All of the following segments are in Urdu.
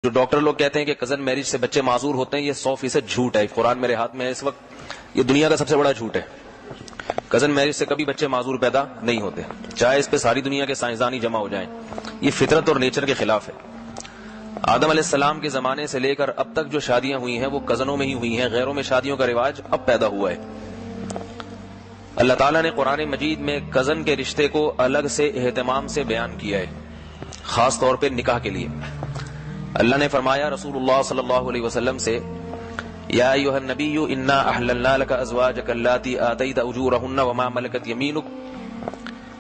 جو ڈاکٹر لوگ کہتے ہیں کہ کزن میرج سے بچے معذور ہوتے ہیں، یہ 100% جھوٹ ہے۔ قرآن میرے ہاتھ میں ہے اس وقت، یہ دنیا کا سب سے بڑا جھوٹ ہے۔ کزن میرج سے کبھی بچے معذور پیدا نہیں ہوتے، چاہے اس پہ ساری دنیا کے سائنسدان ہی جمع ہو جائیں، یہ فطرت اور نیچر کے خلاف ہے۔ آدم علیہ السلام کے زمانے سے لے کر اب تک جو شادیاں ہوئی ہیں وہ کزنوں میں ہی ہوئی ہیں، غیروں میں شادیوں کا رواج اب پیدا ہوا ہے۔ اللہ تعالیٰ نے قرآن مجید میں کزن کے رشتے کو الگ سے اہتمام سے بیان کیا ہے، خاص طور پہ نکاح کے لیے۔ اللہ نے فرمایا رسول اللہ صلی اللہ علیہ وسلم سے، یا ایھا النبی انا احللنا لک ازواجک اللاتی آتیت اجورہن وما ملکت یمینک،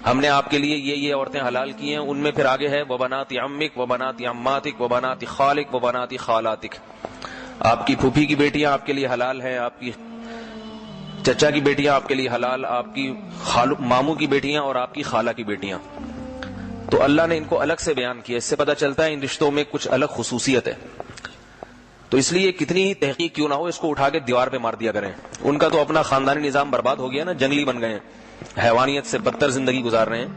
ہم نے آپ کے لیے یہ عورتیں حلال کی ہیں، ان میں پھر آگے ہے وبنات عمک وبنات عماتک وبنات خالک وبنات خالاتک، آپ کی پھوپھی کی بیٹیاں آپ کے لیے حلال ہیں، آپ کی چچا کی بیٹیاں آپ کے لیے حلال، آپ کی ماموں کی بیٹیاں اور آپ کی خالہ کی بیٹیاں۔ تو اللہ نے ان کو الگ سے بیان کیا، اس سے پتہ چلتا ہے ان رشتوں میں کچھ الگ خصوصیت ہے۔ تو اس لیے کتنی ہی تحقیق کیوں نہ ہو، اس کو اٹھا کے دیوار پہ مار دیا کریں۔ ان کا تو اپنا خاندانی نظام برباد ہو گیا نا، جنگلی بن گئے ہیں، حیوانیت سے بدتر زندگی گزار رہے ہیں۔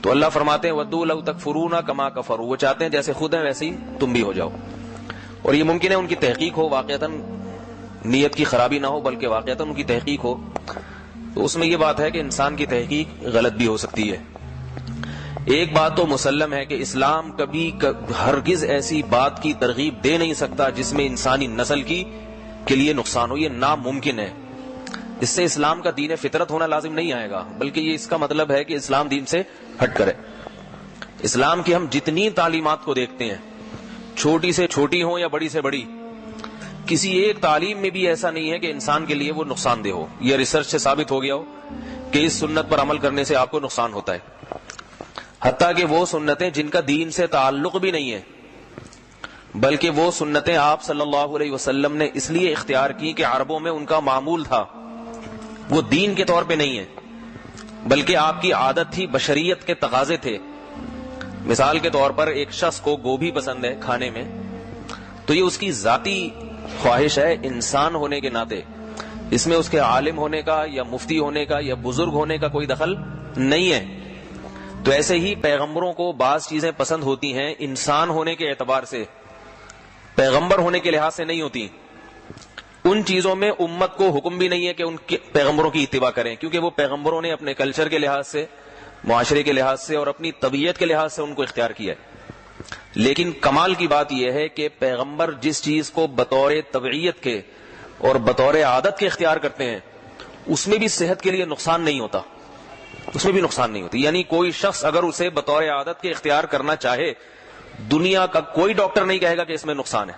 تو اللہ فرماتے ہیں وَدُّوا لَوْ تَكْفُرُونَ كَمَا كَفَرُوا، وہ چاہتے ہیں جیسے خود ہیں ویسے ہی تم بھی ہو جاؤ۔ اور یہ ممکن ہے ان کی تحقیق ہو، واقعتاً نیت کی خرابی نہ ہو بلکہ واقعتاً ان کی تحقیق ہو، تو اس میں یہ بات ہے کہ انسان کی تحقیق غلط بھی ہو سکتی ہے۔ ایک بات تو مسلم ہے کہ اسلام کبھی ہرگز ایسی بات کی ترغیب دے نہیں سکتا جس میں انسانی نسل کے لیے نقصان ہو، یہ ناممکن ہے۔ اس سے اسلام کا دین فطرت ہونا لازم نہیں آئے گا، بلکہ یہ اس کا مطلب ہے کہ اسلام دین سے ہٹ کرے۔ اسلام کی ہم جتنی تعلیمات کو دیکھتے ہیں، چھوٹی سے چھوٹی ہوں یا بڑی سے بڑی، کسی ایک تعلیم میں بھی ایسا نہیں ہے کہ انسان کے لیے وہ نقصان دہ ہو، یہ ریسرچ سے ثابت ہو گیا ہو کہ اس سنت پر عمل کرنے سے آپ کو نقصان ہوتا ہے۔ حتیٰ کہ وہ سنتیں جن کا دین سے تعلق بھی نہیں ہے، بلکہ وہ سنتیں آپ صلی اللہ علیہ وسلم نے اس لیے اختیار کی کہ عربوں میں ان کا معمول تھا، وہ دین کے طور پہ نہیں ہے بلکہ آپ کی عادت تھی، بشریت کے تقاضے تھے۔ مثال کے طور پر ایک شخص کو گوبھی پسند ہے کھانے میں، تو یہ اس کی ذاتی خواہش ہے، انسان ہونے کے ناطے اس میں اس کے عالم ہونے کا یا مفتی ہونے کا یا بزرگ ہونے کا کوئی دخل نہیں ہے۔ تو ایسے ہی پیغمبروں کو بعض چیزیں پسند ہوتی ہیں انسان ہونے کے اعتبار سے، پیغمبر ہونے کے لحاظ سے نہیں ہوتی۔ ان چیزوں میں امت کو حکم بھی نہیں ہے کہ ان کے پیغمبروں کی اتباع کریں، کیونکہ وہ پیغمبروں نے اپنے کلچر کے لحاظ سے، معاشرے کے لحاظ سے اور اپنی طبیعت کے لحاظ سے ان کو اختیار کیا ہے۔ لیکن کمال کی بات یہ ہے کہ پیغمبر جس چیز کو بطور طبعیت کے اور بطور عادت کے اختیار کرتے ہیں، اس میں بھی صحت کے لیے نقصان نہیں ہوتا، اس میں بھی نقصان نہیں ہوتی۔ یعنی کوئی شخص اگر اسے بطور عادت کے اختیار کرنا چاہے، دنیا کا کوئی ڈاکٹر نہیں کہے گا کہ اس میں نقصان ہے۔